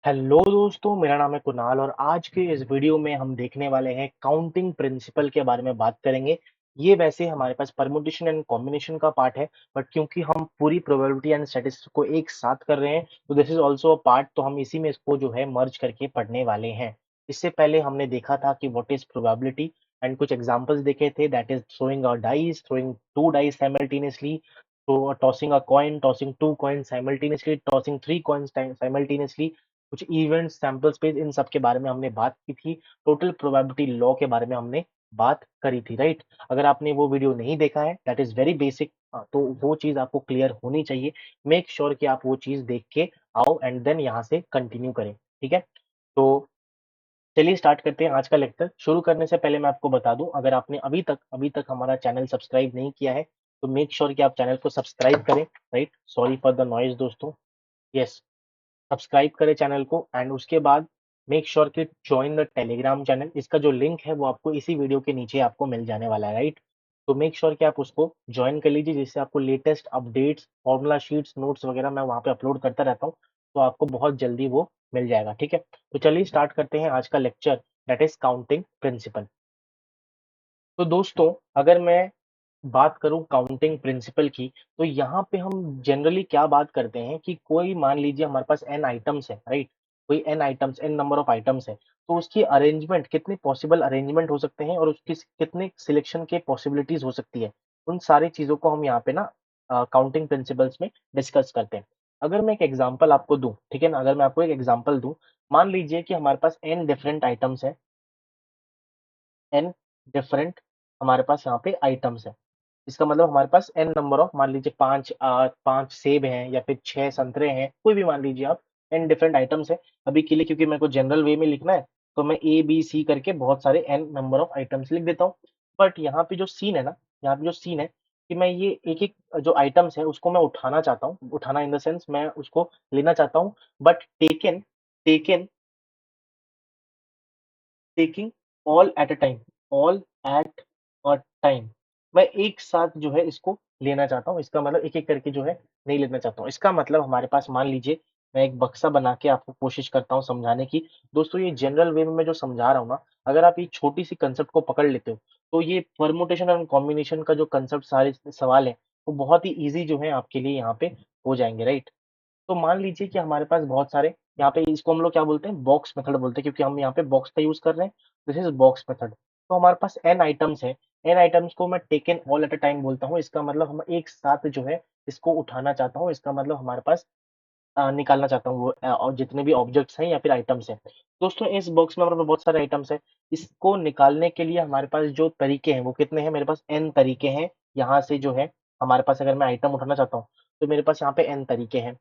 Hello दोस्तों, मेरा नाम है कुणाल और आज के इस वीडियो में हम देखने वाले हैं काउंटिंग प्रिंसिपल के बारे में बात करेंगे। ये वैसे हमारे पास परमुटेशन एंड कॉम्बिनेशन का पार्ट है, बट क्योंकि हम पूरी प्रोबेबिलिटी एंड स्टैटिस्टिक्स को एक साथ कर रहे हैं, तो this is also a part, तो हम इसी में इसको जो है मर्ज करके पढ़ने वाले हैं। इससे पहले हमने देखा था कि व्हाट इज प्रोबेबिलिटी एंड कुछ एग्जांपल्स देखे थे, that is throwing a dice, throwing two dice simultaneously, तो tossing a coin, tossing two coin simultaneously, tossing three coins simultaneously, कुछ इवेंट सैंपल स्पेस, इन सब के बारे में हमने बात की थी। टोटल प्रोबेबिलिटी लॉ के बारे में हमने बात करी थी, राइट? अगर आपने वो वीडियो नहीं देखा है, दैट इज वेरी बेसिक, तो वो चीज आपको क्लियर होनी चाहिए। मेक श्योर कि आप वो चीज देख के आओ एंड देन यहाँ से कंटिन्यू करें, ठीक है? तो चलिए स्टार्ट करते हैं आज का लेक्चर। शुरू करने से पहले मैं आपको बता दूं, अगर आपने अभी तक हमारा चैनल सब्सक्राइब नहीं किया है, तो मेक श्योर कि आप चैनल को सब्सक्राइब करें, right? Sorry for the noise दोस्तों। यस, सब्सक्राइब करें चैनल को एंड उसके बाद मेक श्योर कि ज्वाइन द टेलीग्राम चैनल। इसका जो लिंक है वो आपको इसी वीडियो के नीचे आपको मिल जाने वाला है, राइट? तो मेक श्योर कि आप उसको ज्वाइन कर लीजिए, जिससे आपको latest updates, formula sheets, notes वगैरह मैं वहाँ पे अपलोड करता रहता हूँ, तो आपको बहुत जल्दी वो मिल जाएगा, ठीक है? तो चलिए स्टार्ट करते हैं आज का lecture, that is counting principle. तो दोस्तों, अगर मैं बात करूं काउंटिंग प्रिंसिपल की, तो यहाँ पे हम जनरली क्या बात करते हैं कि कोई मान लीजिए हमारे पास एन आइटम्स है, राइट? कोई N items, N number of items है, तो उसकी अरेंजमेंट, कितने पॉसिबल अरेंजमेंट हो सकते हैं और उसकी कितने सिलेक्शन के पॉसिबिलिटीज हो सकती है, उन सारी चीजों को हम यहाँ पे ना काउंटिंग प्रिंसिपल्स में डिस्कस करते हैं। अगर मैं एक एग्जाम्पल आपको दूं, ठीक है ना, अगर मैं आपको एक एग्जाम्पल दूं, मान लीजिए कि हमारे पास एन डिफरेंट आइटम्स है, एन डिफरेंट हमारे पास यहाँ पे आइटम्स है। इसका मतलब हमारे पास एन नंबर ऑफ, मान लीजिए पांच सेब हैं या फिर 6 संतरे हैं, कोई भी मान लीजिए आप, एन डिफरेंट आइटम्स है। अभी के लिए क्योंकि मेरे को जनरल वे में लिखना है, तो मैं ए बी सी करके बहुत सारे एन नंबर ऑफ आइटम्स लिख देता हूँ। बट यहाँ पे जो सीन है ना, यहाँ पे जो सीन है कि मैं ये एक एक जो आइटम्स है उसको मैं उठाना चाहता हूँ, उठाना इन द सेंस मैं उसको लेना चाहता हूँ, but taken taken taking all at a time, all at a time, मैं एक साथ जो है इसको लेना चाहता हूँ। इसका मतलब एक एक करके जो है नहीं लेना चाहता हूँ। इसका मतलब हमारे पास मान लीजिए, मैं एक बक्सा बना के आपको कोशिश करता हूँ समझाने की। दोस्तों, ये जनरल वे में मैं जो समझा रहा हूँ ना, अगर आप ये छोटी सी कंसेप्ट को पकड़ लेते हो, तो ये परमुटेशन और कॉम्बिनेशन का जो कंसेप्ट, सारे सवाल है, वो बहुत ही ईजी जो है आपके लिए यहाँ पे हो जाएंगे, राइट? तो मान लीजिए कि हमारे पास बहुत सारे, यहाँ पे इसको हम लोग क्या बोलते हैं, बॉक्स मेथड बोलते हैं, क्योंकि हम यहाँ पे बॉक्स का यूज कर रहे हैं। This is box method. तो हमारे पास एन आइटम्स है, एन आइटम्स को मैं taken all at a time बोलता हूँ। इसका मतलब हम एक साथ जो है इसको उठाना चाहता हूँ। इसका मतलब हमारे पास निकालना चाहता हूँ वो और जितने भी ऑब्जेक्ट्स हैं या फिर आइटम्स हैं। दोस्तों, इस बॉक्स में हमारे पास बहुत सारे आइटम्स हैं। इसको निकालने के लिए हमारे पास जो तरीके हैं वो कितने हैं, मेरे पास एन तरीके हैं। यहाँ से जो है हमारे पास, अगर मैं आइटम उठाना चाहता हूँ, तो मेरे पास यहाँ पे एन तरीके हैं।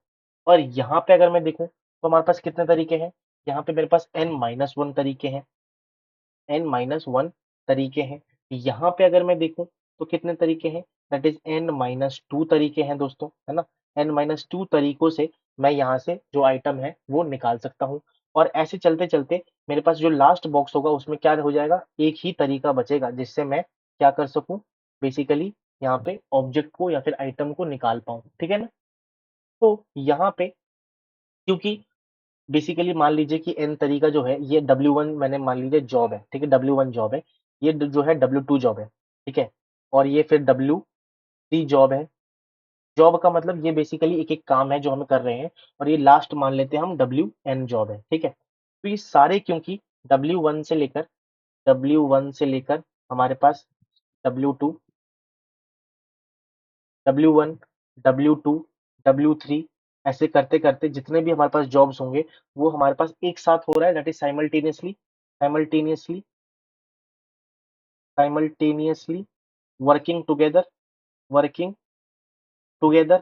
और यहाँ पे अगर मैं देखूँ, तो हमारे पास कितने तरीके हैं, यहाँ पे मेरे पास n-1 तरीके हैं, n-1 तरीके हैं। यहाँ पे अगर मैं देखूँ, तो कितने तरीके हैं, दैट इज n-2 तरीके हैं दोस्तों, है ना? n-2 तरीकों से मैं यहाँ से जो आइटम है वो निकाल सकता हूँ। और ऐसे चलते चलते मेरे पास जो लास्ट बॉक्स होगा उसमें क्या हो जाएगा, एक ही तरीका बचेगा जिससे मैं क्या कर सकूँ, बेसिकली यहाँ पे ऑब्जेक्ट को या फिर आइटम को निकाल पाऊँ, ठीक है ना? तो यहाँ पे, क्योंकि बेसिकली मान लीजिए कि एन तरीका जो है, ये W1 मैंने मान लीजिए जॉब है, ठीक है? W1 जॉब है। ये जो है W2 जॉब है, ठीक है? और ये फिर W3 जॉब है। जॉब का मतलब ये बेसिकली एक एक काम है जो हम कर रहे हैं। और ये लास्ट मान लेते हैं हम WN जॉब है, ठीक है? तो ये सारे, क्योंकि W1 से लेकर हमारे पास W2, W1, W2, W3, ऐसे करते-करते जितने भी हमारे पास जॉब्स होंगे, वो हमारे पास एक साथ हो रहा है, that is simultaneously simultaneously working together working together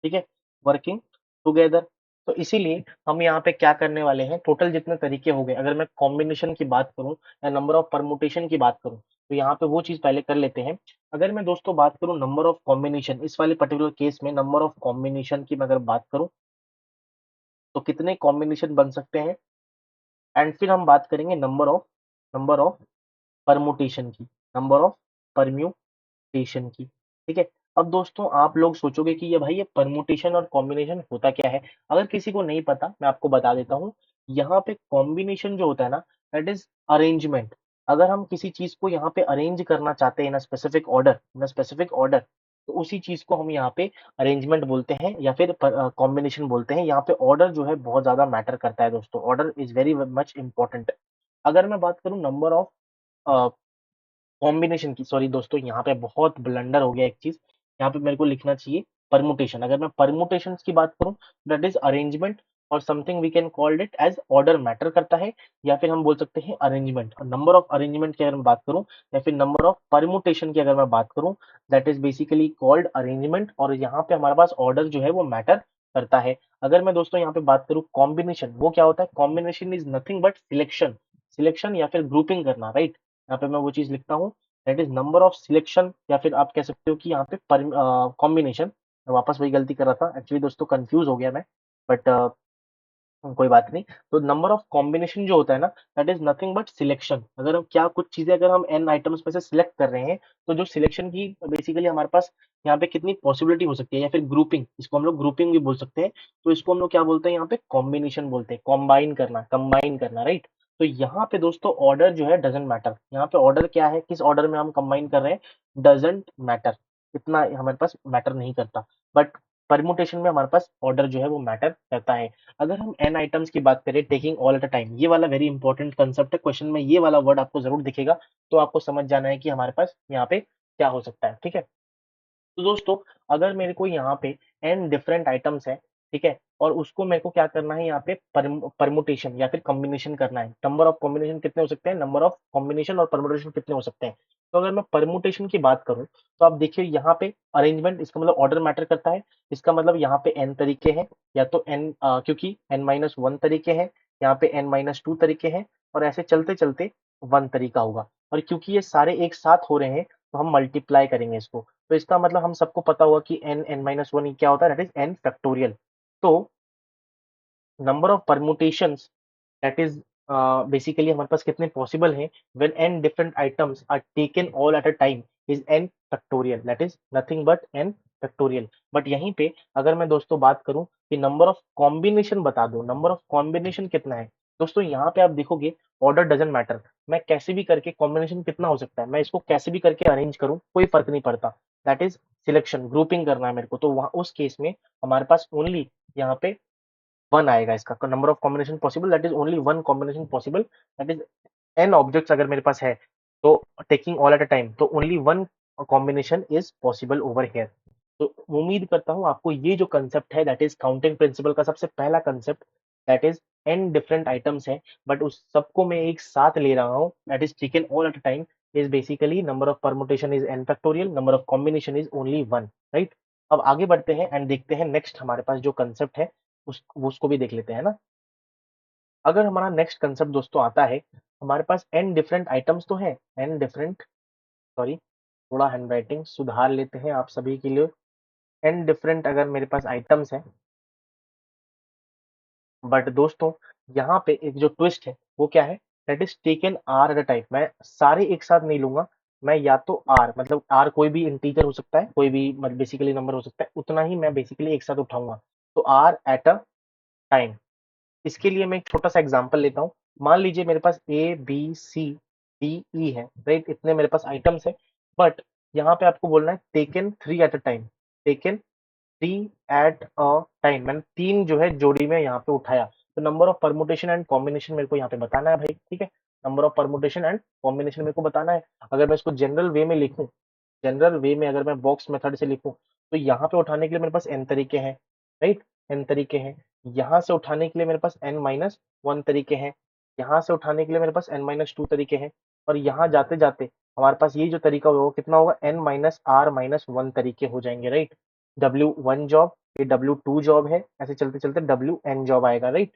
ठीक है? Working together. तो इसीलिए हम यहाँ पे क्या करने वाले हैं, टोटल जितने तरीके हो गए, अगर मैं कॉम्बिनेशन की बात करूँ या नंबर ऑफ परमुटेशन की बात करूँ, तो यहाँ पे वो चीज़ पहले कर लेते हैं। अगर मैं दोस्तों बात करूँ नंबर ऑफ कॉम्बिनेशन, इस वाले पर्टिकुलर केस में नंबर ऑफ कॉम्बिनेशन की मैं अगर बात करूँ, तो कितने कॉम्बिनेशन बन सकते हैं, एंड फिर हम बात करेंगे नंबर ऑफ परमुटेशन की, नंबर ऑफ परम्यूटेशन की, ठीक है? अब दोस्तों आप लोग सोचोगे कि ये भाई ये परमुटेशन और कॉम्बिनेशन होता क्या है? अगर किसी को नहीं पता मैं आपको बता देता हूँ। यहाँ पे कॉम्बिनेशन जो होता है ना दैट इज़ अरेंजमेंट। अगर हम किसी चीज़ को यहाँ पे अरेंज करना चाहते हैं इन अ स्पेसिफिक ऑर्डर तो उसी चीज़ को हम यहाँ पे अरेंजमेंट बोलते हैं या फिर कॉम्बिनेशन बोलते हैं। यहाँ पे ऑर्डर जो है बहुत ज़्यादा मैटर करता है दोस्तों। Order is very much important. अगर मैं बात करूँ नंबर ऑफ अ, कॉम्बिनेशन की सॉरी दोस्तों यहाँ पे बहुत ब्लंडर हो गया एक चीज़, यहाँ पे मेरे को लिखना चाहिए परमुटेशन। अगर मैं परमुटेशंस की बात करूँ दैट इज़ अरेंजमेंट और something we can called it as order matter करता है या फिर हम बोल सकते हैं अरेंजमेंट। और नंबर ऑफ अरेंजमेंट की अगर मैं बात करूँ या फिर नंबर ऑफ परमुटेशन की अगर मैं बात करूँ that is basically called arrangement और यहाँ पे हमारे पास ऑर्डर जो है वो मैटर करता है। अगर मैं दोस्तों यहाँ पे बात करूँ कॉम्बिनेशन वो क्या होता है? Combination is nothing but selection, selection या फिर ग्रुपिंग करना राइट? यहाँ पे मैं वो चीज़ लिखता हूँ that is number of selection या फिर आप कह सकते हो कि यहाँ पे कॉम्बिनेशन। मैं वापस वही गलती कर रहा था एक्चुअली दोस्तों कंफ्यूज हो गया मैं बट कोई बात नहीं। तो नंबर ऑफ कॉम्बिनेशन जो होता है ना that is nothing but selection. अगर हम क्या कुछ चीजें अगर हम एन आइटम्स में से सिलेक्ट कर रहे हैं तो जो सिलेक्शन की बेसिकली हमारे पास यहाँ पे कितनी पॉसिबिलिटी हो सकती है या फिर ग्रुपिंग, इसको हम लोग ग्रुपिंग भी बोल सकते हैं। तो इसको हम लोग क्या बोलते हैं यहाँ पे कॉम्बिनेशन बोलते हैं, कंबाइन करना राइट। तो यहाँ पे दोस्तों ऑर्डर जो है डजेंट मैटर। यहाँ पे ऑर्डर क्या है, किस ऑर्डर में हम कंबाइन कर रहे हैं डजेंट मैटर, इतना हमारे पास मैटर नहीं करता। बट परमुटेशन में हमारे पास ऑर्डर जो है वो मैटर करता है। अगर हम एन आइटम्स की बात करें taking all at a time, ये वाला वेरी इंपॉर्टेंट कंसेप्ट है। क्वेश्चन में ये वाला वर्ड आपको जरूर दिखेगा तो आपको समझ जाना है कि हमारे पास यहाँ पे क्या हो सकता है। ठीक है, तो दोस्तों अगर मेरे को यहाँ पे एन डिफरेंट आइटम्स है, ठीक है, और उसको मेरे को क्या करना है यहाँ पे परमुटेशन या फिर कॉम्बिनेशन करना है। नंबर ऑफ कॉम्बिनेशन कितने हो सकते हैं, नंबर ऑफ कॉम्बिनेशन और परमुटेशन कितने हो सकते हैं। तो अगर मैं परमुटेशन की बात करूं तो आप देखिए यहाँ पे अरेंजमेंट, इसका मतलब ऑर्डर मैटर करता है। इसका मतलब यहाँ पे एन तरीके हैं या तो एन क्योंकि एन माइनस वन तरीके हैं, यहाँ पे एन माइनस टू तरीके हैं और ऐसे चलते चलते वन तरीका होगा। और क्योंकि ये सारे एक साथ हो रहे हैं तो हम मल्टीप्लाई करेंगे इसको। तो इसका मतलब हम सबको पता होगा कि n n माइनस वन क्या होता है दैट इज n फैक्टोरियल। तो number of permutations that is basically हमारे पास कितने पॉसिबल हैं when n different items are taken all at a time is n factorial that is nothing but n factorial. But यहीं पे अगर मैं दोस्तों बात करूं कि नंबर ऑफ कॉम्बिनेशन बता दो, नंबर ऑफ कॉम्बिनेशन कितना है दोस्तों, यहाँ पे आप देखोगे ऑर्डर डजंट मैटर। मैं कैसे भी करके कॉम्बिनेशन कितना हो सकता है, मैं इसको कैसे भी करके अरेंज करूं कोई फर्क नहीं पड़ता। दैट इज सिलेक्शन, ग्रुपिंग करना है मेरे को, तो वहां उस केस में हमारे पास ओनली यहाँ पे वन आएगा। इसका number of combination possible that is only one combination possible that is n objects अगर मेरे पास है तो taking all at a time तो only one combination is possible over here. तो उम्मीद करता हूँ आपको ये जो कंसेप्ट है दैट इज काउंटिंग प्रिंसिपल का सबसे पहला concept that is an different items है बट उस सबको मैं एक साथ ले रहा हूँ that is taken all at a time is basically number of permutation is n factorial, number of combination is only one right. अब आगे बढ़ते हैं एंड देखते हैं नेक्स्ट हमारे पास जो कंसेप्ट है उसको भी देख लेते हैं ना। अगर हमारा नेक्स्ट कंसेप्ट दोस्तों आता है, हमारे पास एन डिफरेंट आइटम्स तो है, एन डिफरेंट सॉरी थोड़ा हैंडराइटिंग सुधार लेते हैं आप सभी के लिए। एन डिफरेंट अगर मेरे पास आइटम्स है बट दोस्तों यहाँ पे एक जो ट्विस्ट है वो क्या है that is taken R at a time. मैं सारे एक साथ नहीं लूंगा, मैं या तो आर मतलब आर कोई भी इंटीजर हो सकता है, कोई भी मतलब बेसिकली नंबर हो सकता है, उतना ही मैं बेसिकली एक साथ उठाऊंगा। तो आर एट अ टाइम, इसके लिए मैं एक छोटा सा एग्जांपल लेता हूँ। मान लीजिए मेरे पास A B C D E है राइट, इतने मेरे पास आइटम्स है बट यहाँ पे आपको बोलना है taken three at a time, taken three at a time, मैंने तीन जो है जोड़ी में यहाँ पे उठाया। तो number of permutation and combination मेरे को यहाँ पे बताना है भाई, ठीक है, number of permutation and combination मेरे को बताना है। अगर मैं इसको जनरल वे में लिखूं, जनरल वे में अगर मैं बॉक्स मेथड से लिखूं तो यहाँ पे उठाने के लिए मेरे पास एन तरीके हैं राइट, एन तरीके हैं। यहाँ से उठाने के लिए मेरे पास एन माइनस वन तरीके हैं, यहाँ से उठाने के लिए मेरे पास एन माइनस टू तरीके हैं और यहाँ जाते जाते हमारे पास ये जो तरीका होगा कितना होगा N minus R minus one तरीके हो जाएंगे राइट। डब्ल्यू वन जॉब, ये डब्ल्यू टू जॉब है, ऐसे चलते चलते डब्ल्यू एन जॉब आएगा राइट।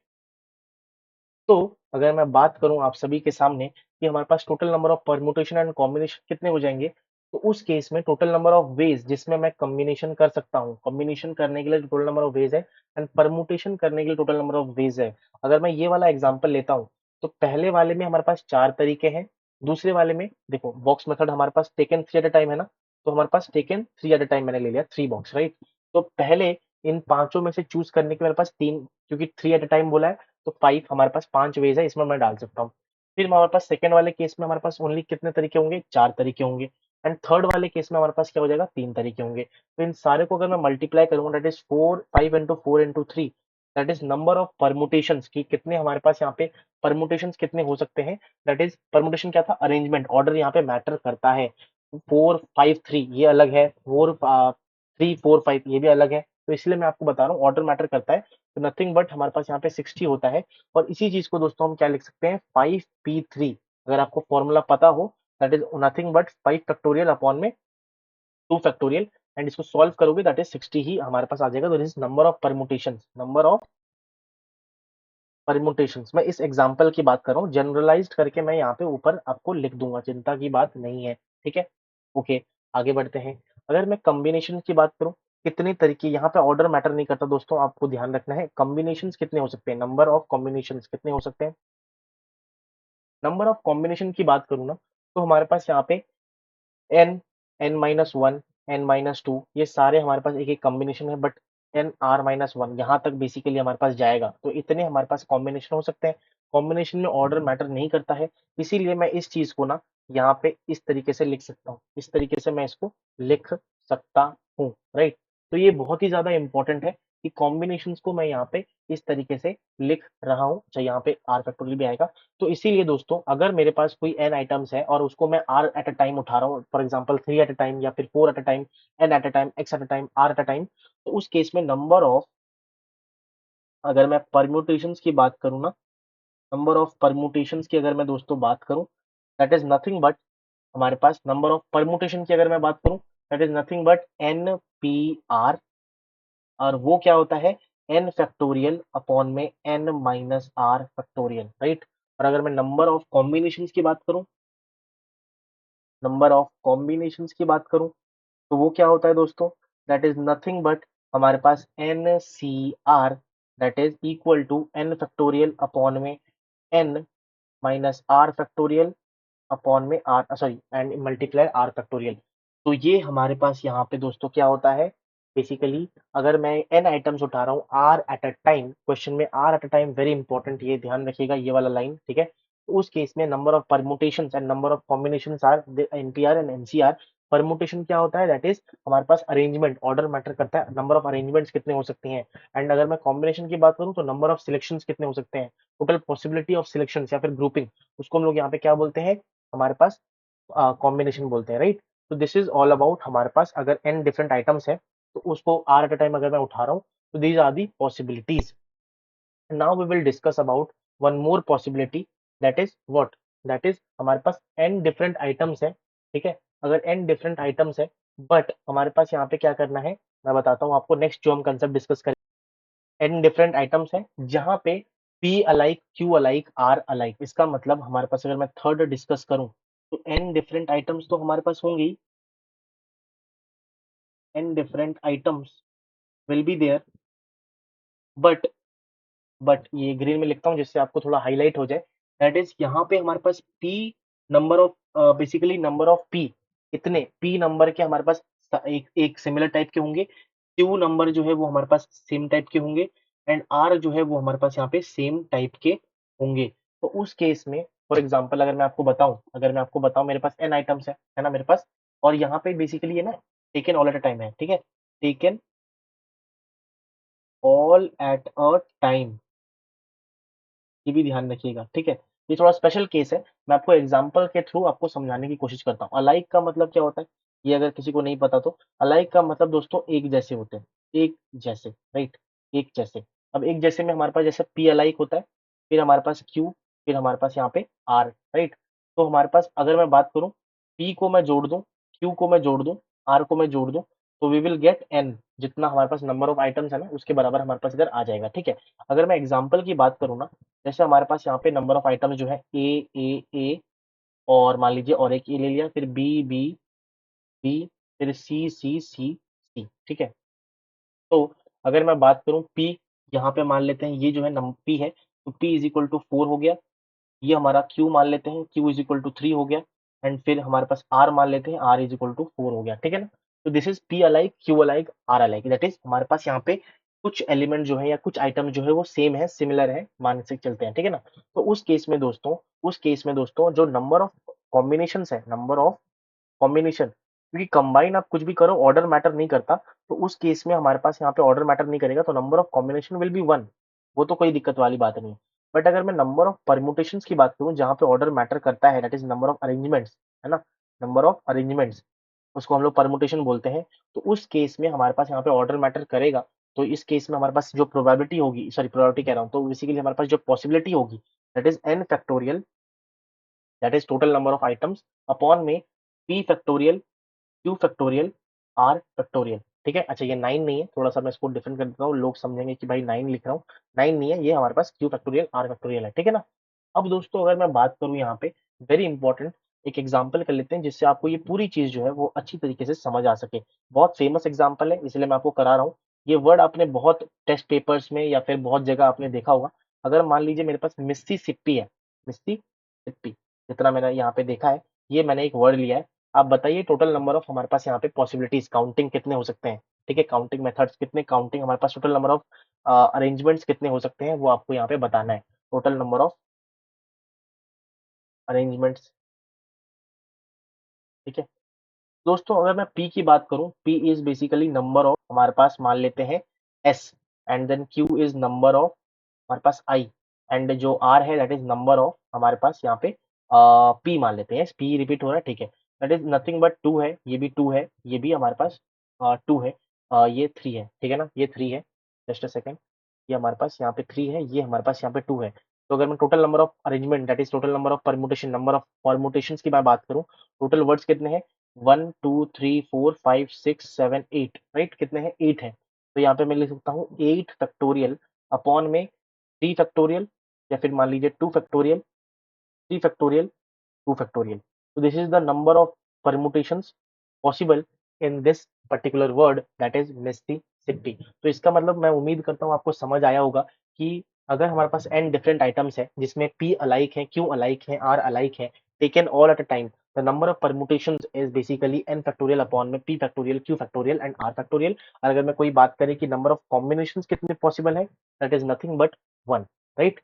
तो अगर मैं बात करूं आप सभी के सामने कि हमारे पास total number of permutation and combination कितने हो जाएंगे, तो उस केस में टोटल नंबर ऑफ वेज जिसमें मैं कॉम्बिनेशन कर सकता हूँ, कॉम्बिनेशन करने के लिए टोटल नंबर ऑफ वेज है एंड परमुटेशन करने के लिए टोटल नंबर ऑफ वेज है। अगर मैं ये वाला एग्जांपल लेता हूँ तो पहले वाले में हमारे पास चार तरीके हैं, दूसरे वाले में देखो बॉक्स मेथड हमारे पास taken three at a time है ना, तो हमारे पास टेकन 3 एट अ टाइम मैंने ले लिया 3 बॉक्स, राइट? तो पहले इन पाँचों में से चूज़ करने के मेरे पास 3, क्योंकि 3 एट अ टाइम बोला है तो 5 हमारे पास 5 वेज़ है, इसमें मैं डाल सकता हूँ। फिर हमारे पास सेकंड वाले केस में हमारे पास ओनली कितने तरीके होंगे? 4 तरीके होंगे। एंड थर्ड वाले केस में हमारे पास क्या हो जाएगा? 3 तरीके होंगे। तो इन सारे को अगर मैं मल्टीप्लाई करूँगा, that is 4 5 into 4 into 3, that is number of permutations, कि कितने हमारे पास यहाँ पे परम्यूटेशंस कितने हो सकते हैं। दैट इज़ परम्यूटेशन क्या था? अरेंजमेंट, ऑर्डर यहाँ पे मैटर करता है। 4 5 3 ये अलग है, 3 4 5 ये भी अलग है। तो इसलिए मैं आपको बता रहा हूँ ऑर्डर मैटर करता है। तो नथिंग बट हमारे पास यहाँ पे 60 होता है। और इसी चीज को दोस्तों हम क्या लिख सकते हैं? 5p3। अगर आपको फॉर्मूला पता हो, that is nothing but 5 factorial upon में 2 फैक्टोरियल, एंड इसको सॉल्व करोगे दैट इज 60 ही हमारे पास आ जाएगा। तो this is number of permutations, number of permutations. मैं इस एग्जांपल की बात कर रहा हूँ, जनरलाइज्ड करके मैं यहाँ पे ऊपर आपको लिख दूंगा, चिंता की बात नहीं है, ठीक है? ओके, आगे बढ़ते हैं। अगर मैं कॉम्बिनेशन की बात करूँ, कितने तरीके, यहाँ पे ऑर्डर मैटर नहीं करता दोस्तों, आपको ध्यान रखना है। कॉम्बिनेशंस कितने हो सकते हैं? नंबर ऑफ कॉम्बिनेशंस कितने हो सकते हैं? नंबर ऑफ कॉम्बिनेशन की बात करूँ ना, तो हमारे पास यहाँ पे N, N minus one, N minus two, ये सारे हमारे पास एक एक कॉम्बिनेशन है। But N R minus one यहाँ तक बेसिकली हमारे पास जाएगा, तो इतने हमारे पास कॉम्बिनेशन हो सकते हैं। कॉम्बिनेशन में ऑर्डर मैटर नहीं करता है, इसीलिए मैं इस चीज को ना यहाँ पे इस तरीके से लिख सकता हूँ, इस तरीके से मैं इसको लिख सकता हूँ, राइट? तो ये बहुत ही ज्यादा इंपॉर्टेंट है कि कॉम्बिनेशंस को मैं यहाँ पे इस तरीके से लिख रहा हूँ, चाहे यहाँ पे आर फैक्टोरियल भी आएगा। तो इसीलिए दोस्तों, अगर मेरे पास कोई एन आइटम्स है और उसको मैं आर एट अ टाइम उठा रहा हूँ, for example 3 at a time या फिर 4 at a time, N at a time, X at a time, R at a time, तो उस केस में नंबर ऑफ, अगर मैं परम्यूटेशंस की बात करूँ ना, नंबर ऑफ परम्यूटेशंस की अगर मैं दोस्तों बात करूँ, दैट इज नथिंग बट, हमारे पास नंबर ऑफ परम्यूटेशन की अगर मैं बात करूँ, that is nothing but N P R, और वो क्या होता है? एन फैक्टोरियल अपॉन में N minus are factorial, right? और अगर मैं नंबर ऑफ कॉम्बिनेशंस की बात करूं, नंबर ऑफ कॉम्बिनेशंस की बात करूं, तो वो क्या होता है दोस्तों? दैट इज नथिंग बट हमारे पास n C r, that is equal to n factorial upon में N minus are factorial upon में r, sorry, and multiply r factorial. तो ये हमारे पास यहाँ पे दोस्तों क्या होता है? बेसिकली अगर मैं एन आइटम्स उठा रहा हूँ r at a time, question में r at a time very important, ये ध्यान रखिएगा, ये वाला लाइन, ठीक है? तो उस केस में number of permutations and number of combinations are NPR and NCR. Permutation क्या होता है? दैट इज हमारे पास अरेंजमेंट, ऑर्डर मैटर करता है, नंबर ऑफ अरेंजमेंट्स कितने हो सकती हैं। एंड अगर मैं कॉम्बिनेशन की बात करूँ, तो नंबर ऑफ सिलेक्शंस कितने हो सकते हैं, टोटल पॉसिबिलिटी ऑफ सिलेक्शंस या फिर ग्रुपिंग, उसको हम लोग यहाँ पे क्या बोलते हैं? हमारे पास कॉम्बिनेशन बोलते हैं, राइट? तो दिस इज ऑल अबाउट, हमारे पास अगर एन डिफरेंट आइटम्स है, तो उसको आर एट अ टाइम अगर मैं उठा रहा हूँ, तो these are the possibilities. Now we will discuss about one more possibility, that is what? That is हमारे पास एन डिफरेंट आइटम्स है, ठीक है? अगर एन डिफरेंट आइटम्स है, बट हमारे पास यहाँ पे क्या करना है, मैं बताता हूँ आपको। नेक्स्ट जो हम कंसेप्ट डिस्कस करें, एन डिफरेंट आइटम्स है जहां पे P alike, Q alike, R alike, इसका मतलब हमारे पास, अगर मैं थर्ड डिस्कस करूं, तो एन डिफरेंट आइटम्स तो हमारे पास होंगी, N different items will be there, but ये ग्रीन में लिखता हूँ जिससे आपको थोड़ा हाईलाइट हो जाए। दैट इज यहाँ पे हमारे पास P number of, basically number of P, इतने पी नंबर के हमारे पास एक एक सिमिलर टाइप के होंगे, क्यू नंबर जो है वो हमारे पास सेम टाइप के होंगे, एंड आर जो है वो हमारे पास यहाँ पे सेम टाइप के होंगे। तो उस केस में, फॉर एग्जाम्पल, अगर मैं आपको बताऊं, मेरे पास एन आइटम्स है ना मेरे पास, और यहाँ पे बेसिकली ये ना taken all at a time है, ठीक है? Taken all at a time, ये भी ध्यान रखिएगा, ठीक है? ये थोड़ा स्पेशल केस है, मैं आपको एग्जांपल के थ्रू आपको समझाने की कोशिश करता हूँ। अलाइक का मतलब क्या होता है, ये अगर किसी को नहीं पता तो, अलाइक का मतलब दोस्तों एक जैसे होते हैं, एक जैसे, राइट? एक जैसे। अब एक जैसे में हमारे पास जैसे पी अलाइक होता है, फिर हमारे पास क्यू, फिर हमारे पास यहाँ पे आर, राइट? तो हमारे पास अगर मैं बात करूँ, पी को मैं जोड़ दूं, क्यू को मैं जोड़ दूं, आर को मैं जोड़ दूं, तो वी विल गेट एन, जितना हमारे पास नंबर ऑफ आइटम्स है ना उसके बराबर हमारे पास इधर आ जाएगा, ठीक है? अगर मैं एग्जाम्पल की बात करूँ ना, जैसे हमारे पास यहाँ पे नंबर ऑफ आइटम जो है ए, और मान लीजिए और एक ए ले लिया, फिर बी बी बी, फिर सी, ठीक है? तो अगर मैं बात करूँ पी, यहाँ पे मान लेते हैं ये जो है नंबर पी है, तो पी इज इक्वल टू 4 हो गया। ये हमारा क्यू मान लेते हैं, क्यू इज इक्वल टू 3 हो गया। एंड फिर हमारे पास आर मान लेते हैं, आर इज इक्वल टू 4 हो गया, ठीक है ना। तो this is P alike, Q alike, R alike, that is हमारे पास यहाँ पे कुछ एलिमेंट जो है या कुछ आइटम जो है वो सेम है, सिमिलर है, मान से चलते हैं, ठीक है ना। तो उस केस में दोस्तों जो नंबर ऑफ कॉम्बिनेशन है, नंबर ऑफ कॉम्बिनेशन, क्योंकि कंबाइन आप कुछ भी करो ऑर्डर मैटर नहीं करता, तो उस केस में हमारे पास यहाँ पे ऑर्डर मैटर नहीं करेगा, तो number of combination will be 1, वो तो कोई दिक्कत वाली बात नहीं है। बट अगर मैं नंबर ऑफ परम्यूटेशंस की बात करूँ जहाँ पे ऑर्डर मैटर करता है, that is number of arrangements, है ना, नंबर ऑफ अरेंजमेंट्स, उसको हम लोग परम्यूटेशन बोलते हैं। तो उस केस में हमारे पास यहाँ पे ऑर्डर मैटर करेगा। तो इस केस में हमारे पास जो प्रोबेबिलिटी होगी, सॉरी प्रोबेबिलिटी कह रहा हूँ, तो बेसिकली हमारे पास जो पॉसिबिलिटी होगी, that is n factorial, that is total number of items upon में p factorial, q factorial, r factorial, ठीक है। अच्छा ये 9 नहीं है, थोड़ा-सा मैं इसको डिफरेंट कर देता हूँ, लोग समझेंगे कि भाई 9 लिख रहा हूँ, 9 नहीं है, ये हमारे पास क्यू फैक्टोरियल, आर फैक्टोरियल है, ठीक है ना। अब दोस्तों अगर मैं बात करूँ यहाँ पे, वेरी इंपॉर्टेंट एक एग्जांपल कर लेते हैं जिससे आपको ये पूरी चीज़ जो है वो अच्छी तरीके से समझ आ सके। बहुत फेमस एग्जांपल है इसलिए मैं आपको करा रहा हूँ। ये वर्ड आपने बहुत टेस्ट पेपर्स में या फिर बहुत जगह आपने देखा होगा। अगर मान लीजिए मेरे पास मिस्सिसिप्पी है, मिस्सिसिप्पी, जितना मैंने यहाँ पे देखा है, ये मैंने एक वर्ड लिया है। आप बताइए टोटल नंबर ऑफ हमारे पास यहाँ पे पॉसिबिलिटीज काउंटिंग कितने हो सकते हैं, ठीक है, काउंटिंग मेथड्स कितने, काउंटिंग हमारे पास टोटल नंबर ऑफ अरेंजमेंट्स कितने हो सकते हैं, वो आपको यहाँ पे बताना है। टोटल नंबर ऑफ अरेंजमेंट्स, ठीक है। दोस्तों अगर मैं पी की बात करूं, P is basically number of, हमारे पास मान लेते हैं S, and then Q is number of हमारे पास आई, एंड जो आर है दैट इज नंबर ऑफ हमारे पास यहाँ पे पी मान लेते हैं, पी रिपीट हो रहा है, ठीक है। That is nothing but two है, ये भी टू है, ये भी हमारे पास टू है, ये थ्री है, ठीक है ना, ये थ्री है, जस्ट अ सेकेंड, ये हमारे पास यहाँ पे थ्री है, ये हमारे पास यहाँ पे टू है। तो अगर मैं total number of arrangement that is total number of permutation, number of permutation की मैं बात करूँ, टोटल वर्ड्स कितने हैं, 1 2 3 4 5 6 7 8, राइट, कितने हैं, 8 है। तो यहाँ पे मैं लिख सकता हूँ 8 फैक्टोरियल अपॉन में 3 फैक्टोरियल, या फिर मान लीजिए 2 factorial, 3 factorial, 2 factorial. So this is the number of permutations possible in this particular word that is Mississippi। तो इसका मतलब मैं उम्मीद करता हूँ आपको समझ आया होगा कि अगर हमारे पास n डिफरेंट आइटम्स है जिसमें p अलाइक है, q अलाइक है, r अलाइक है, taken all at a time, the number of permutations is basically n factorial upon में p factorial, q factorial and r factorial. अगर मैं कोई बात करें कि नंबर ऑफ कॉम्बिनेशंस कितने पॉसिबल है, that is nothing but 1, right.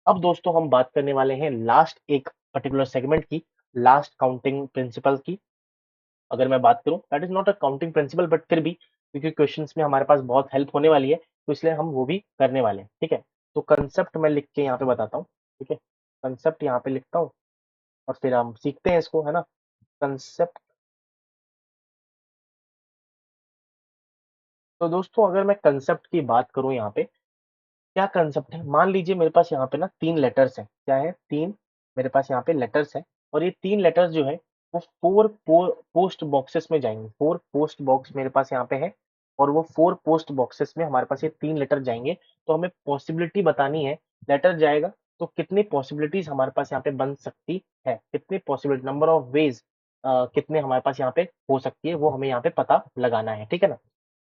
अब दोस्तों हम बात करने वाले हैं लास्ट एक पर्टिकुलर सेगमेंट की, लास्ट काउंटिंग प्रिंसिपल की। अगर मैं बात करूं that is not a counting principle, but फिर भी क्योंकि क्वेश्चंस में हमारे पास बहुत हेल्प होने वाली है तो इसलिए हम वो भी करने वाले हैं, ठीक है। तो कंसेप्ट मैं लिख के यहाँ पे बताता हूँ, ठीक है, कंसेप्ट यहाँ पे लिखता हूँ और फिर हम सीखते हैं इसको, है ना। कंसेप्ट, तो दोस्तों अगर मैं कंसेप्ट की बात करूं यहाँ पे, क्या कंसेप्ट है, मान लीजिए मेरे पास यहाँ पे ना 3 लेटर्स हैं, क्या है, 3 मेरे पास यहाँ पे लेटर्स हैं, और ये 3 लेटर्स जो है वो 4 पोस्ट बॉक्सेस में जाएंगे, 4 पोस्ट बॉक्स मेरे पास यहाँ पे है, और वो 4 पोस्ट बॉक्सेस में हमारे पास ये 3 लेटर जाएंगे। तो हमें पॉसिबिलिटी बतानी है, लेटर जाएगा तो कितनी पॉसिबिलिटीज हमारे पास यहाँ पे बन सकती है, कितनी पॉसिबिलिटी, नंबर ऑफ वेज कितने हमारे पास यहाँ पे हो सकती है, वो हमें यहाँ पे पता लगाना है, ठीक है ना।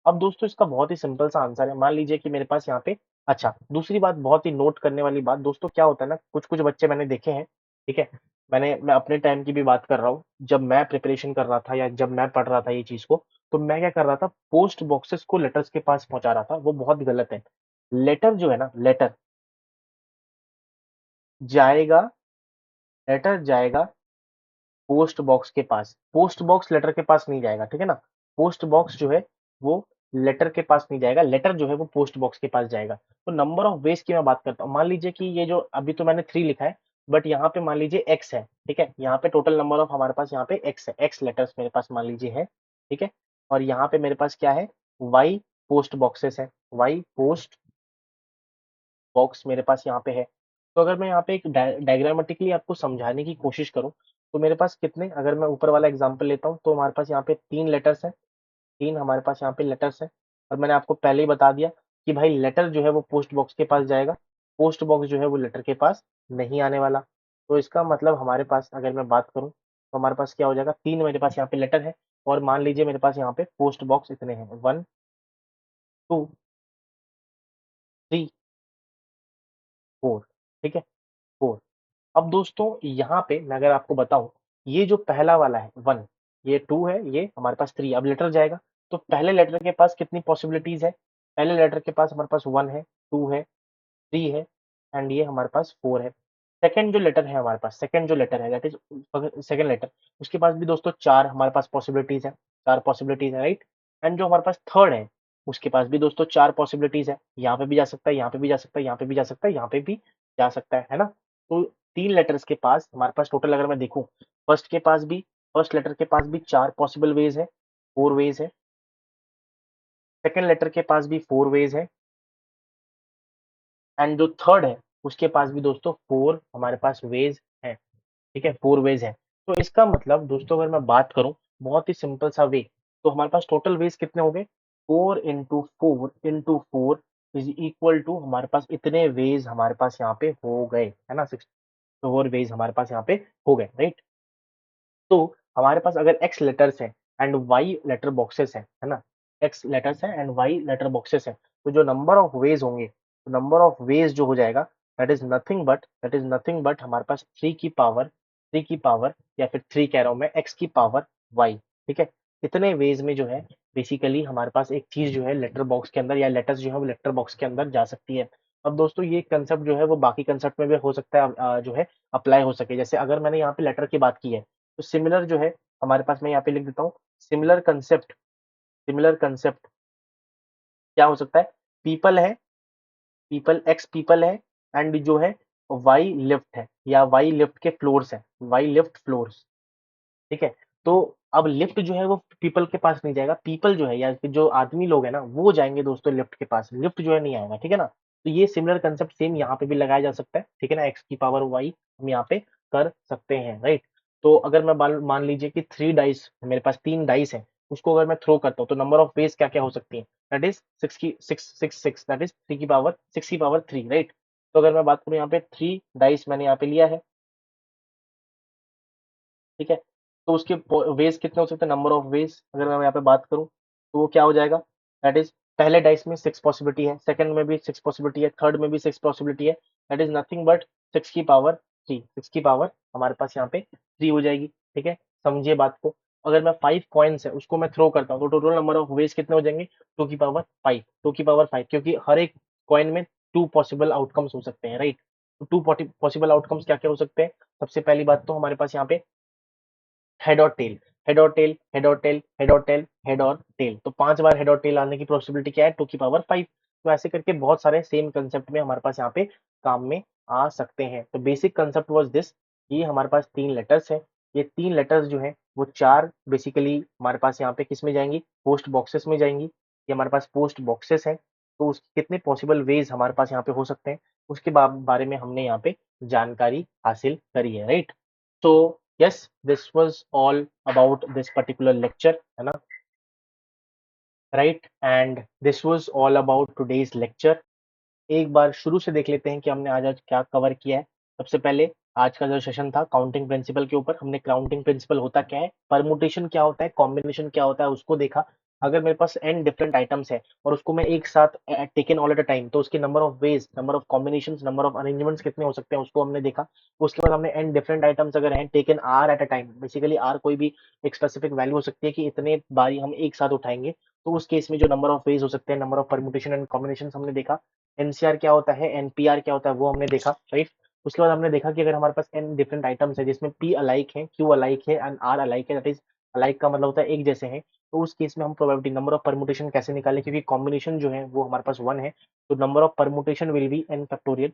अब दोस्तों इसका बहुत ही सिंपल सा आंसर है, मान लीजिए कि मेरे पास यहाँ पे, अच्छा दूसरी बात बहुत ही नोट करने वाली बात दोस्तों, क्या होता है ना, कुछ-कुछ बच्चे मैंने देखे हैं, ठीक है? मैं अपने टाइम की भी बात कर रहा हूँ, जब मैं प्रिपरेशन कर रहा था या जब मैं पढ़ रहा था ये चीज़ को, तो मैं क्या कर रहा था, पोस्ट बॉक्सेस को लेटर्स के पास पहुँचा रहा था, वो बहुत गलत है। लेटर जो है ना, जाएगा लेटर जाएगा पोस्ट बॉक्स के पास, पोस्ट बॉक्स लेटर के पास नहीं जाएगा, ठीक है ना? पोस्ट बॉक्स जो है वो लेटर के पास नहीं जाएगा, लेटर जो है वो पोस्ट बॉक्स के पास जाएगा। तो नंबर ऑफ वेज़ की मैं बात करता हूँ, मान लीजिए कि ये जो अभी तो मैंने 3 लिखा है, बट यहाँ पे मान लीजिए x है, ठीक है? यहाँ पे टोटल नंबर ऑफ हमारे पास यहाँ पे x है, x लेटर्स मेरे पास मान लीजिए है, ठीक है? और यहाँ पे मेरे पास क्या है, y पोस्ट बॉक्सेस है, y पोस्ट बॉक्स मेरे पास यहाँ पे है। तो अगर मैं यहाँ पे एक डायग्रामेटिकली आपको समझाने की कोशिश करूँ, तो मेरे पास कितने, अगर मैं ऊपर वाला एग्ज़ाम्पल लेता हूँ, तो हमारे पास यहाँ पे 3 लेटर्स हैं, 3 हमारे पास यहाँ पे लेटर्स हैं, और मैंने आपको पहले ही बता दिया कि भाई लेटर जो है वो पोस्ट बॉक्स के पास जाएगा, पोस्ट बॉक्स जो है वो लेटर के पास नहीं आने वाला। तो इसका मतलब हमारे पास अगर मैं बात करूँ, तो हमारे पास क्या हो जाएगा, 3 मेरे पास यहाँ पे लेटर है, और मान लीजिए मेरे पास यहाँ पे पोस्ट बॉक्स इतने हैं, 1, 2, 3, 4, ठीक है? 4। अब दोस्तों यहाँ पे मैं अगर आपको बताऊँ, ये जो पहला वाला है 1, ये 2 है, ये हमारे पास 3, अब लेटर जाएगा, तो पहले लेटर के पास कितनी पॉसिबिलिटीज़ है? पहले लेटर के पास हमारे पास 1 है, 2 है, 3 है एंड ये हमारे पास 4 है। सेकंड जो लेटर है हमारे पास, सेकंड जो लेटर है दैट इज़ सेकंड लेटर, उसके पास भी दोस्तों 4 हमारे पास पॉसिबिलिटीज़ है, 4 पॉसिबिलिटीज़ है, राइट? एंड जो हमारे पास थर्ड है, उसके पास भी दोस्तों 4 पॉसिबिलिटीज़ है, यहाँ पे भी जा सकता है, यहाँ पे भी जा सकता है, यहाँ पे भी जा सकता है, यहाँ पे भी जा सकता है ना? तो 3 लेटर्स के पास हमारे पास टोटल अगर मैं देखूँ, फर्स्ट के पास भी, फर्स्ट लेटर के पास भी 4 पॉसिबल वेज़ है, 4 वेज़ है, सेकंड लेटर के पास भी 4 वेज़ है एंड जो थर्ड है, उसके पास भी दोस्तों 4 हमारे पास वेज़ हैं। ठीक है, 4 वेज़ हैं। तो इसका मतलब दोस्तों अगर मैं बात करूँ, बहुत ही सिंपल सा वे, तो हमारे पास टोटल वेज़ कितने हो गए? 4 into 4 into 4 is equal to हमारे पास इतने वेज़ हमारे पास यहाँ पे हो गए, है ना? 64 वेज़ हमारे पास यहाँ पे हो गए, राइट? तो हमारे पास अगर एक्स लेटर्स हैं एंड वाई लेटर बॉक्सेस हैं, है ना? एक्स लेटर्स हैं एंड वाई लेटर बॉक्सेस हैं, तो जो नंबर ऑफ वेज़ होंगे, तो नंबर ऑफ वेज़ जो हो जाएगा दैट इज़ नथिंग बट हमारे पास 3 की पावर या फिर 3 कह रहा हूँ मैं, एक्स की पावर वाई, ठीक है? इतने वेज़ में जो है बेसिकली हमारे पास एक चीज़ जो है लेटर बॉक्स के अंदर या लेटर्स जो है वो लेटर बॉक्स के अंदर जा सकती है। अब दोस्तों ये कंसेप्ट जो है वो बाकी कंसेप्ट में भी हो सकता है, जो है अप्लाई हो सके। जैसे अगर मैंने यहाँ पे लेटर की बात की है, तो सिमिलर जो है हमारे पास, मैं यहाँ पे लिख देता हूँ, सिमिलर कंसेप्ट क्या हो सकता है? पीपल है, पीपल एक्स पीपल है एंड जो है वाई लिफ्ट है या वाई लिफ्ट के फ्लोर्स है, वाई लिफ्ट फ्लोर्स, ठीक है? तो अब लिफ्ट जो है वो पीपल के पास नहीं जाएगा, पीपल जो है या फिर जो आदमी लोग हैं ना, वो जाएँगे दोस्तों लिफ्ट के पास, लिफ्ट जो है नहीं आएगा, ठीक है ना? तो ये सिमिलर कंसेप्ट सेम यहाँ पे भी लगाया जा सकता है, ठीक है ना? एक्स की पावर वाई हम यहाँ पे कर सकते हैं, राइट? तो अगर मैं मान लीजिए कि 3 डाइस, मेरे पास 3 डाइस हैं, उसको अगर मैं थ्रो करता हूँ, तो नंबर ऑफ वेज़ क्या-क्या हो सकती हैं? दैट इज़ 6 दैट इज़ 6 की पावर 3, राइट? तो अगर मैं बात करूँ यहाँ पे 3 डाइस मैंने यहाँ पे लिया है, ठीक है? तो उसके वेज़ कितने हो सकते हैं, नंबर ऑफ वेज़ अगर मैं यहाँ पे बात करूँ, तो वो क्या हो जाएगा? दैट इज़ पहले डाइस में 6 पॉसिबिलिटी है, सेकंड में भी 6 पॉसिबिलिटी है, थर्ड में भी 6 पॉसिबिलिटी है, दैट इज़ नथिंग बट 6 की पावर 3, 6 की पावर हमारे पास यहाँ पे 3 हो जाएगी, ठीक है? समझिए बात को। अगर मैं 5 कॉइन्स है, उसको मैं थ्रो करता हूँ, तो टोटल नंबर ऑफ वेज़ कितने हो जाएँगे? 2 की पावर 5, 2 की पावर 5, क्योंकि हर एक कॉइन में 2 पॉसिबल आउटकम्स हो सकते हैं, राइट? तो 2 पॉसिबल आउटकम्स क्या-क्या हो सकते हैं? सबसे पहली बात तो हमारे पास यहाँ पे हेड और टेल, हेड और टेल, हेड और टेल, हेड और टेल, हेड और टेल। तो 5 बार हेड और टेल आने की पॉसिबिलिटी क्या है? 2 की पावर 5। तो ऐसे करके बहुत सारे सेम कांसेप्ट में हमारे पास यहाँ पे काम में आ सकते हैं। तो बेसिक कांसेप्ट वाज़ दिस, ये हमारे पास 3 लेटर्स हैं। ये 3 लेटर्स जो हैं वो 4 बेसिकली हमारे पास यहाँ पे किसमें जाएँगी? पोस्ट बॉक्सेस में जाएँगी। ये हमारे पास पोस्ट बॉक्सेस हैं। तो उसके कितने पॉसिबल वेज़ हमारे पास यहाँ पे हो सकते हैं, उसके बारे में हमने यहाँ पे जानकारी हासिल करी है, right? So yes, this was all about this particular lecture, है ना? Right? And this was all about today's lecture. एक बार शुरू से देख लेते हैं कि हमने आज आज क्या कवर किया है। सबसे पहले आज का जो सेशन था काउंटिंग प्रिंसिपल के ऊपर, हमने काउंटिंग प्रिंसिपल होता क्या है, परमुटेशन क्या होता है, कॉम्बिनेशन क्या होता है, उसको देखा। अगर मेरे पास n डिफरेंट आइटम्स है और उसको मैं एक साथ taken all at a time, तो उसके number of ways, number of combinations, number of arrangements कितने हो सकते हैं, उसको हमने देखा। उसके बाद हमने n डिफरेंट आइटम्स अगर हैं taken r eight a time, basically r कोई भी एक स्पेसिफिक वैल्यू हो सकती है कि इतने बारी हम एक साथ उठाएंगे, तो उस केस में जो नंबर ऑफ वेज हो सकते हैं, number of permutation and combination हमने देखा। एनसीआर क्या होता है, एनपीआर क्या होता है, वो हमने देखा, राइट? उसके बाद हमने देखा कि अगर हमारे पास एन डिफरेंट आइटम्स है जिसमें पी अलाइक है, क्यू अलाइक है एंड आर अलाइक है, दैट इज अलाइक का मतलब होता है एक जैसे हैं, तो उस केस में हम प्रोबेबिलिटी नंबर ऑफ परमुटेशन कैसे निकालें, क्योंकि कॉम्बिनेशन जो है वो हमारे पास 1 है, तो number of permutation will be n factorial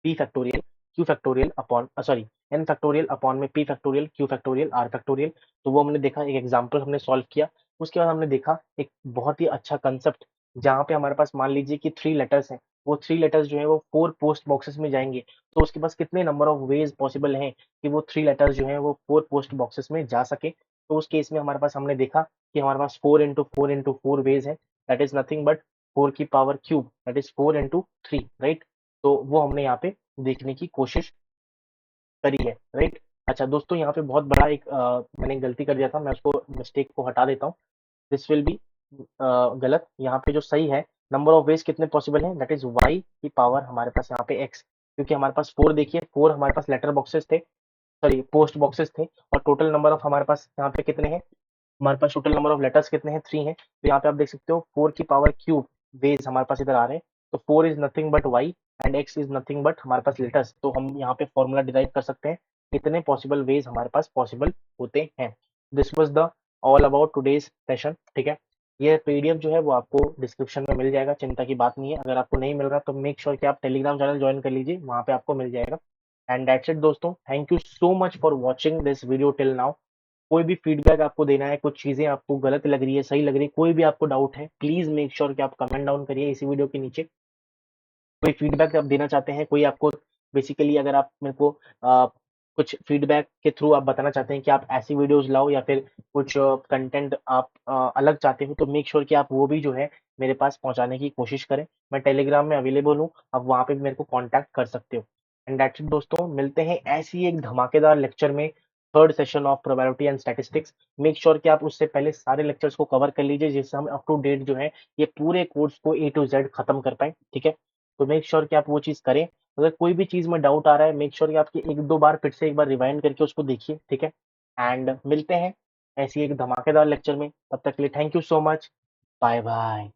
p factorial q factorial upon sorry n factorial upon में p factorial q factorial r factorial. तो वो हमने देखा, एक एग्जांपल हमने सॉल्व किया। उसके बाद हमने देखा एक बहुत ही अच्छा कंसेप्ट, जहाँ पे हमारे पास मान लीजिए कि 3 लेटर्स हैं, वो 3 लेटर्स जो है वो 4 पोस्ट बॉक्सेस में जाएंगे, तो उसके पास कितने नंबर ऑफ वेज पॉसिबल हैं कि वो 3 लेटर्स जो है वो 4 पोस्ट बॉक्सेस में जा सके। तो उस केस में हमारे पास हमने देखा कि हमारे पास 4 इंटू 4 इंटू 4 वेज है, दैट इज नथिंग बट 4 की power cube, that is 4 into 3, right? तो वो हमने यहाँ पे देखने की कोशिश करी है, राइट? अच्छा दोस्तों, यहाँ पे बहुत बड़ा एक मैंने गलती कर दिया था, मैं उसको मिस्टेक को हटा देता हूँ। दिस विल बी गलत, यहाँ पे जो सही है, नंबर ऑफ वेज कितने पॉसिबल हैं, दैट इज वाई की पावर हमारे पास यहाँ पे एक्स, क्योंकि हमारे पास 4 देखिए, 4 हमारे पास लेटर बॉक्सेस थे, सॉरी पोस्ट बॉक्सेस थे, और टोटल नंबर ऑफ हमारे पास यहाँ पे कितने हैं, हमारे पास टोटल नंबर ऑफ लेटर्स कितने हैं, 3 हैं। तो यहाँ पे आप देख सकते हो 4 की पावर क्यूब वेज हमारे पास इधर आ रहे हैं। तो 4 is nothing but why and x is nothing but हमारे पास लेटर्स। तो हम यहाँ पे फॉर्मूला डिराइव कर सकते हैं कितने पॉसिबल वेज हमारे पास पॉसिबल होते हैं। This was the all about today's session, ठीक है। ये पीडीएफ जो है वो आपको डिस्क्रिप्शन में मिल जाएगा, चिंता की बात नहीं है। अगर आपको नहीं मिल रहा तो मेक श्योर कि आप टेलीग्राम चैनल ज्वाइन कर लीजिए, वहाँ पे आपको मिल जाएगा। एंड दैट्स इट दोस्तों, thank you so much for watching this video till now. कोई भी फीडबैक आपको देना है, कुछ चीजें आपको गलत लग रही है, सही लग रही है, कोई भी आपको डाउट है, प्लीज मेक श्योर कि आप कमेंट डाउन करिए इसी वीडियो के नीचे। कोई फीडबैक आप देना चाहते हैं, कोई आपको बेसिकली अगर आप मेरे को कुछ फीडबैक के थ्रू आप बताना चाहते हैं कि आप ऐसी वीडियोस लाओ या फिर कुछ कंटेंट आप अलग चाहते हो, तो मेक श्योर कि आप वो भी जो है मेरे पास पहुंचाने की कोशिश करें। मैं टेलीग्राम में अवेलेबल हूँ, आप वहाँ पे भी मेरे को कॉन्टैक्ट कर सकते हो। एंड दैट्स इट दोस्तों, मिलते हैं ऐसी ही एक धमाकेदार लेक्चर में, third session of probability and statistics. Make sure कि आप उससे पहले सारे लेक्चर्स को कवर कर लीजिए, जिससे हम अप टू डेट जो है ये पूरे कोर्स को ए टू जेड खत्म कर पाए, ठीक है। तो मेक श्योर कि आप वो चीज़ करें। अगर कोई भी चीज़ में डाउट आ रहा है, मेक श्योर कि आपकी 1-2 बार फिर से एक बार रिवाइंड करके उसको देखिए, ठीक है। एंड मिलते हैं ऐसी एक धमाकेदार लेक्चर में, तब तक के लिए thank you so much, bye bye.